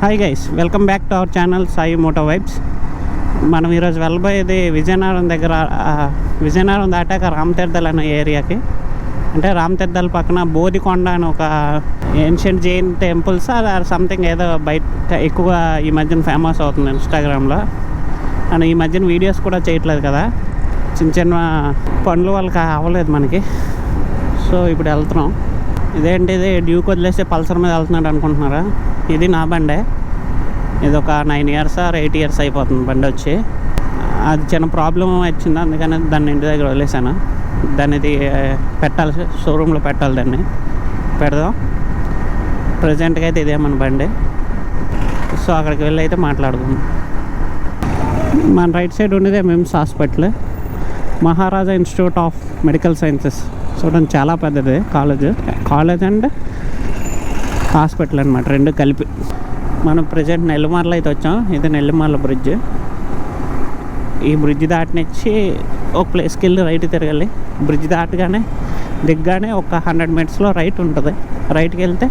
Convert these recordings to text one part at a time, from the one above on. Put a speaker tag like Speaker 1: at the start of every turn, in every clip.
Speaker 1: Hi guys, welcome back to our channel Sai moto vibes. మనం ఈరోజు వెళ్ళబోయేది విజయనగరం దగ్గర, విజయనగరం దాటాక రామతీర్థాలు అనే ఏరియాకి. అంటే రామతీర్థాల పక్కన బోధికొండ అని ఒక ancient Jain temples or something ఏదో బయట ఎక్కువ ఈ మధ్యన ఫేమస్ అవుతుంది ఇన్స్టాగ్రామ్లో. అండ్ ఈ మధ్యన వీడియోస్ కూడా చేయట్లేదు కదా, చిన్న చిన్న పనులు వాళ్ళకి అవ్వలేదు మనకి. సో ఇప్పుడు వెళ్తున్నాం. ఇదేంటిది డ్యూక్ వదిలేస్తే పల్సర్ మీద వెళ్తున్నాడు అనుకుంటున్నారా? ఇది నా బండే. ఇది ఒక 9 years or 8 years అయిపోతుంది బండి వచ్చి. అది చిన్న ప్రాబ్లం వచ్చింది, అందుకని దాన్ని ఇంటి దగ్గర వదిలేసాను. దాన్ని ఇది పెట్టాలి, షోరూంలో పెట్టాలి. దాన్ని పెడదాం. ప్రజెంట్గా అయితే ఇదే మన బండి. సో అక్కడికి వెళ్ళి అయితే మాట్లాడుకుందాం. మన రైట్ సైడ్ ఉండేది MIMS hospital, Maharaja institute of medical sciences. చూడండి, చాలా పెద్దది కాలేజ్ అండ్ హాస్పిటల్ అనమాట, రెండు కలిపి. మనం ప్రజెంట్ నెల్లిమర్ల అయితే వచ్చాం. ఇది నెల్లిమర్ల బ్రిడ్జ్. ఈ బ్రిడ్జ్ దాటినిచ్చి ఒక ప్లేస్కి వెళ్ళి రైట్ తిరగాలి. బ్రిడ్జ్ దాటగానే దిగ్గానే ఒక 100 minutes రైట్ ఉంటుంది. రైట్కి వెళ్తే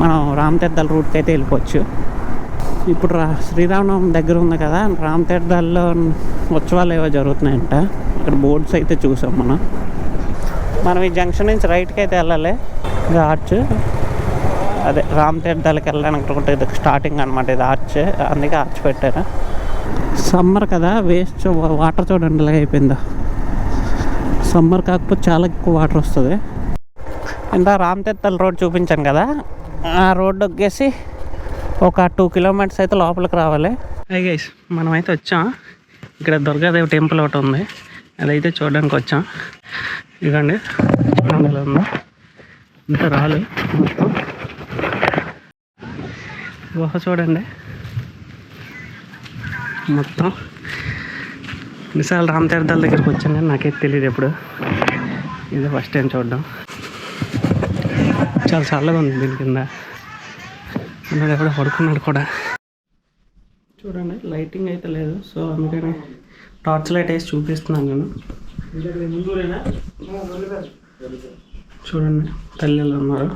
Speaker 1: మనం రామతీర్థాల రూట్కి అయితే వెళ్ళిపోవచ్చు. ఇప్పుడు శ్రీరామనవమి దగ్గర ఉంది కదా, రామతీర్థాల్లో ఉత్సవాలు ఏవో జరుగుతున్నాయంట. ఇక్కడ బోర్డ్స్ అయితే చూసాం మనం ఈ జంక్షన్ నుంచి రైట్కి అయితే వెళ్ళాలి. ఆర్చ్, అదే రామతీర్థాలకు వెళ్ళడానికి ఒకటి స్టార్టింగ్ అనమాట. ఇది ఆర్చ్, అందుకే ఆర్చ్ పెట్టారు. సమ్మర్ కదా, వేస్ట్ వాటర్ చూడండి ఇలాగ అయిపోయిందో. సమ్మర్ కాకపోతే చాలా ఎక్కువ వాటర్ వస్తుంది. ఇంత రామతీర్థాల రోడ్ చూపించాను కదా, ఆ రోడ్డు ఎక్కేసి ఒక 2 kilometers అయితే లోపలికి రావాలి. హై గైస్, మనమైతే వచ్చాం. ఇక్కడ దుర్గాదేవి టెంపుల్ ఒకటి ఉంది, అదైతే చూడడానికి వచ్చాం. ఇదిగోండి, చూడండి ఉందా, ఇంత రాలు మొత్తం గుహ చూడండి. మొత్తం విశాల రామతీర్థాల దగ్గరికి వచ్చాను కానీ నాకైతే తెలియదు ఎప్పుడు. ఇది ఫస్ట్ టైం చూడడం. చాలా చల్లగా ఉంది దీని కింద. అన్నాడు ఎప్పుడో పడుకున్నాడు కూడా. చూడండి, లైటింగ్ అయితే లేదు, సో అందుకని టార్చ్ లైట్ వేసి చూపిస్తున్నాను నేను. చూడండి, తల్లిలో ఉన్నారు.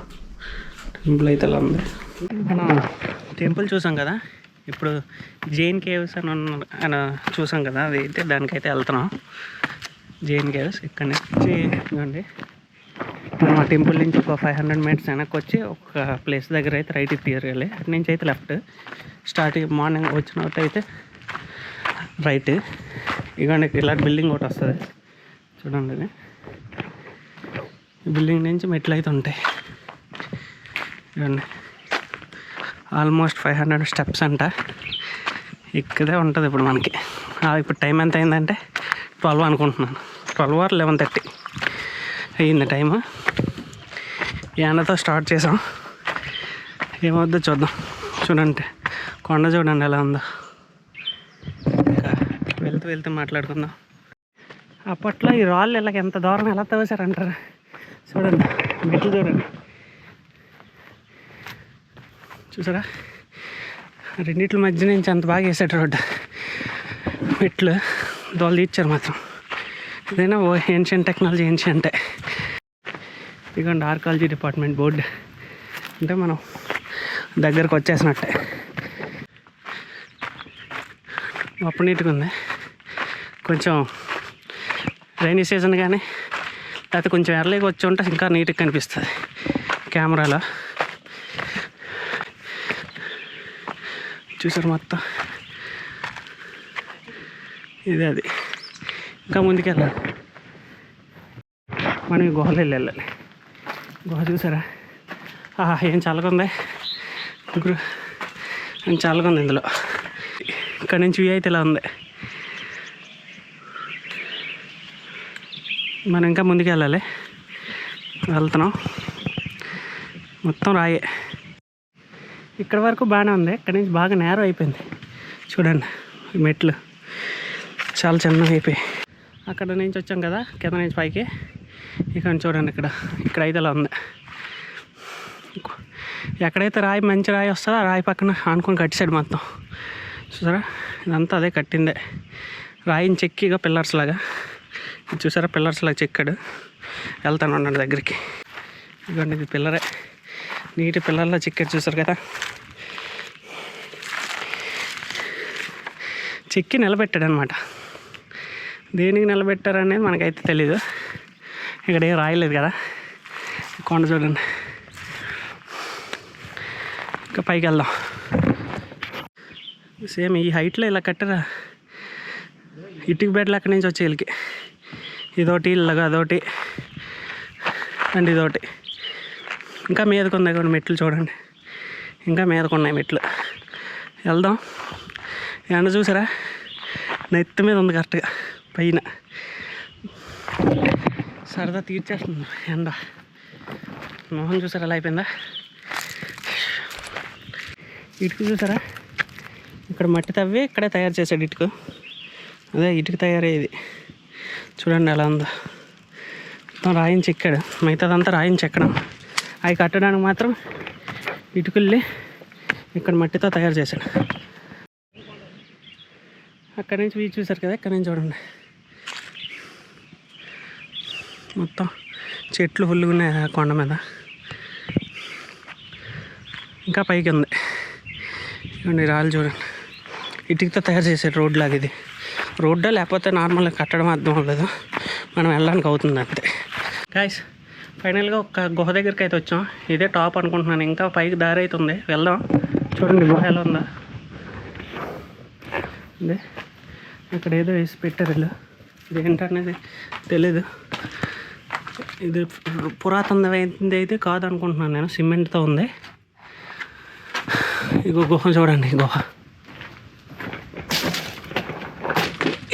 Speaker 1: టెంపుల్ అయితే ఇలా ఉంది. మనం టెంపుల్ చూసాం కదా, ఇప్పుడు జైన్ కేవ్స్ అని చూసాం కదా, అది అయితే దానికైతే వెళ్తున్నాం. జైన్ కేవ్స్ ఇక్కడ నుంచి ఇవ్వండి. మనం ఆ టెంపుల్ నుంచి ఒక 500 minutes వెనక్కి వచ్చి ఒక ప్లేస్ దగ్గర అయితే రైట్కి తీరాలి. అటు నుంచి అయితే లెఫ్ట్ స్టార్టింగ్. మార్నింగ్ వచ్చిన అయితే రైట్. ఇవ్వండి, ఇలాంటి బిల్డింగ్ ఒకటి వస్తుంది చూడండి. ఇది ఈ బిల్డింగ్ నుంచి మెట్లు అయితే ఉంటాయి. ఇవ్వండి, ఆల్మోస్ట్ 500 steps అంట. ఇక్కడే ఉంటుంది ఇప్పుడు మనకి. ఇప్పుడు టైం ఎంత అయిందంటే 12 అనుకుంటున్నాను. 12 or 11:30 అయ్యింది టైము. ఎండతో స్టార్ట్ చేసాం, ఏమవుద్దో చూద్దాం. చూడండి, కొండ చూడండి ఎలా ఉందో. ఇంకా వెళ్తూ మాట్లాడుకుందాం. అప్పట్లో ఈ రాళ్ళు ఇలాగ ఎంత దూరం ఎలా తవ్వేశారంటారు. చూడండి, మెట్లు చూడండి, చూసారా? రెండిట్ల మధ్య నుంచి అంత బాగా వేసాడు రోడ్డు. మెట్లు దోలు తీర్చారు మాత్రం. ఇదైనా ఏన్షియంట్ టెక్నాలజీ, ఏన్షియంటే. ఇదిగోండి, ఆర్కాలజీ డిపార్ట్మెంట్ బోర్డు. అంటే మనం దగ్గరకు వచ్చేసినట్టే. అప్పుడు నీట్గా ఉంది. కొంచెం రైనీ సీజన్ కానీ లేకపోతే కొంచెం ఎర్లీగా వచ్చి ఉంటే ఇంకా నీట్గా కనిపిస్తుంది కెమెరాలో. చూసారు మొత్తం ఇదే. అది ఇంకా ముందుకు వెళ్ళాలి మనం. ఈ గుహలో వెళ్ళాలి. గుహ చూసారా? ఏం చల్లగా ఉంది, ఏం చల్లగా ఉంది ఇందులో. ఇక్కడ నుంచి వ్యూ అయితే ఇలా ఉంది. మనం ఇంకా ముందుకు వెళ్ళాలి. వెళ్తున్నాం. మొత్తం రాయే. ఇక్కడ వరకు బాగానే ఉంది, ఇక్కడ నుంచి బాగా నేరో అయిపోయింది. చూడండి, మెట్లు చాలా చిన్నగా అయిపోయి. అక్కడ నుంచి వచ్చాం కదా, కింద నుంచి పైకి. ఇక్కడ చూడండి, ఇక్కడైతే ఇలా ఉంది. ఎక్కడైతే రాయి, మంచి రాయి వస్తుందో ఆ రాయి పక్కన ఆనుకొని కట్టేసాడు మొత్తం. చూసారా? ఇదంతా అదే కట్టిందే. రాయిని చెక్కిగా పిల్లర్స్ లాగా. చూసారా, పిల్లర్స్ లాగా చెక్కాడు. వెళ్తాను అన్నాడు దగ్గరికి. ఇదిగోండి, ఇది పిల్లరే. నీటి పిల్లర్లో చిక్కాడు, చూసారు కదా. చెక్కి నిలబెట్టాడు అనమాట. దేనికి నిలబెట్టారనేది మనకైతే తెలీదు. ఇక్కడ ఏం రాయలేదు కదా. కొండ చూడండి. ఇంకా పైకి వెళ్దాం. సేమ్ ఈ హైట్లో ఇలా కట్టారా, ఇటుక బెడ్లు అక్కడి నుంచి వచ్చే వీళ్ళకి. ఇదొకటి ఇలాగా, అదొకటి అండ్ ఇదొకటి. ఇంకా మీదకు ఉన్నాయి కొన్ని మెట్లు చూడండి. ఇంకా మీదకు ఉన్నాయి మెట్లు. వెళ్దాం. ఎండ చూసారా, నెత్తి మీద ఉంది కరెక్ట్గా పైన. సరదా తీర్చేస్తుంది ఎండ. మొహం చూసారా ఎలా అయిపోయిందా. ఇటుక చూసారా, ఇక్కడ మట్టి తవ్వి ఇక్కడే తయారు చేశాడు ఇటుక. అదే ఇటుక తయారయ్యేది. చూడండి ఎలా ఉందో. మొత్తం రాయించి ఎక్కాడు, మిగతాదంతా రాయించి ఎక్కడం. అవి కట్టడానికి మాత్రం ఇటుకల్ని ఇక్కడ మట్టితో తయారు చేశాడు. అక్కడి నుంచి వీచి చూసారు కదా, ఇక్కడ నుంచి చూడండి మొత్తం చెట్లు ఫుల్గా ఉన్నాయి ఆ కొండ మీద. ఇంకా పైకి ఉంది. ఇవ్వండి రాళ్ళు చూడండి. ఇటుకతో తయారు చేశాడు రోడ్ లాగా. ఇది రోడ్డా లేకపోతే నార్మల్గా కట్టడం అర్థం అవ్వలేదు, మనం వెళ్ళడానికి అవుతుంది అంతే. గాయ్స్ ఫైనల్గా ఒక గుహ దగ్గరికి అయితే వచ్చాం. ఇదే టాప్ అనుకుంటున్నాను. ఇంకా పైకి దారి అయితే ఉంది, వెళ్దాం. చూడండి గుహ ఎలా ఉందా. అదే ఇక్కడ ఏదో వేసి పెట్టారు వీళ్ళు. ఇది ఏంటనేది తెలీదు. ఇది పురాతనమైంది అయితే కాదు అనుకుంటున్నాను నేను. సిమెంట్తో ఉంది. ఇగో గుహ చూడండి.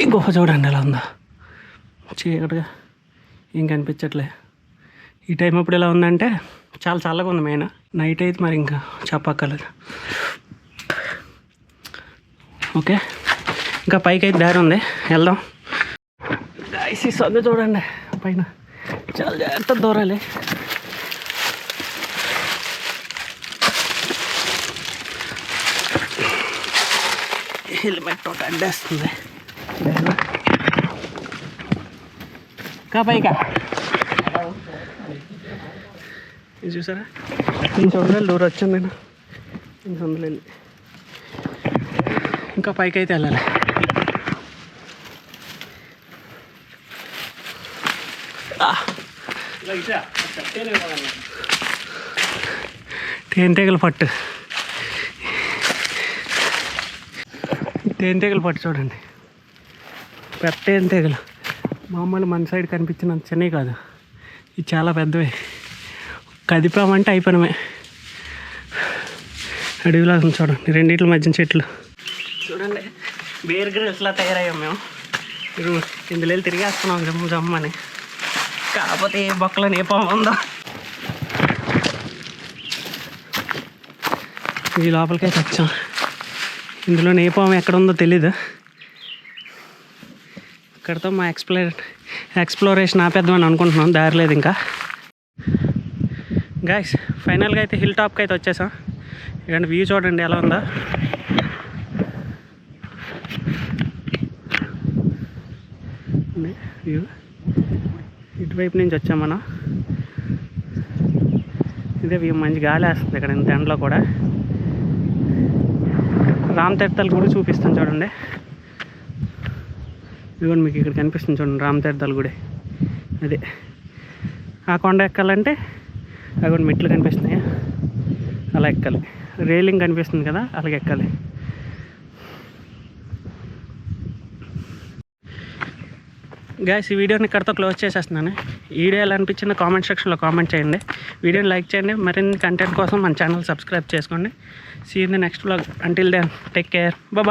Speaker 1: ఈ గుహ చూడండి ఎలా ఉందో. చీకటిగా ఏం కనిపించట్లే. ఈ టైం అప్పుడు ఎలా ఉందంటే చాలా చల్లగా ఉంది. మెయిన్ నైట్ అయితే మరి ఇంకా చెప్పక్కర్లేదు. ఓకే, ఇంకా పైకి అయితే దారి ఉంది, వెళ్దాం. గాయ్స్ ఈ సందు చూడండి పైన. చాలా జాగ్రత్త దూరాలి. హెల్మెట్ ఒకటి అడ్డేస్తుంది. ఇంకా పైకా ఇది చూసారా, 3 వందలు దూరం వచ్చాను నేను. 3 వందలు వెళ్ళి ఇంకా పైకి అయితే వెళ్ళాలి. తేనెటీగల పట్టు. తేనెటీగల పట్టు చూడండి. పెద్ద తేనెటీగలు మామూలు మన సైడ్ కనిపించినంత చిన్నవి కాదు, ఇది చాలా పెద్దవి. కదిపామంటే అయిపోయినమే. అడవిలా చూడండి, రెండిట్ల మధ్యన చెట్లు చూడండి. బేర్ గ్రిల్స్లా తయారయ్యాం మేము. ఇందులో తిరిగేస్తున్నాం జమ్మని. కాకపోతే ఏ బొక్కలో ఏ పాము ఉందో. ఈ లోపలికైతే వచ్చాం. ఇందులో ఏ పాము ఎక్కడ ఉందో తెలీదు. ఇక్కడితో మా ఎక్స్ప్లోరేషన్ ఆపేద్దామని అనుకుంటున్నాం, దారి లేదు ఇంకా. గాయ్స్ ఫైనల్గా అయితే హిల్ టాప్కి అయితే వచ్చేసాం. ఇక వ్యూ చూడండి ఎలా ఉందో. వ్యూ ఇటువైపు నుంచి వచ్చాం మనం. ఇదే వ్యూ, మంచి గాలి వేస్తుంది ఇక్కడ ఇంత ఎండలో కూడా. రామ్ తీర్థాల గుడి చూపిస్తాను చూడండి. ఇదిగోండి మీకు ఇక్కడ కనిపిస్తుంది చూడండి రామ్ తీర్థాల గుడి. అదే ఆ కొండ ఎక్కాలంటే అదిగోండి మెట్లు కనిపిస్తున్నాయి, అలా ఎక్కాలి. రైలింగ్ కనిపిస్తుంది కదా, అలాగే ఎక్కాలి. గాయ్స్ ఈ వీడియోని ఇక్కడితో క్లోజ్ చేసేస్తున్నాను. ఈ వీడియో ఎలా అనిపించిందో కామెంట్ సెక్షన్లో కామెంట్ చేయండి. వీడియోని లైక్ చేయండి. మరిన్ని కంటెంట్ కోసం మన ఛానల్ సబ్స్క్రైబ్ చేసుకోండి. See in the next vlog. Until then take care, bye.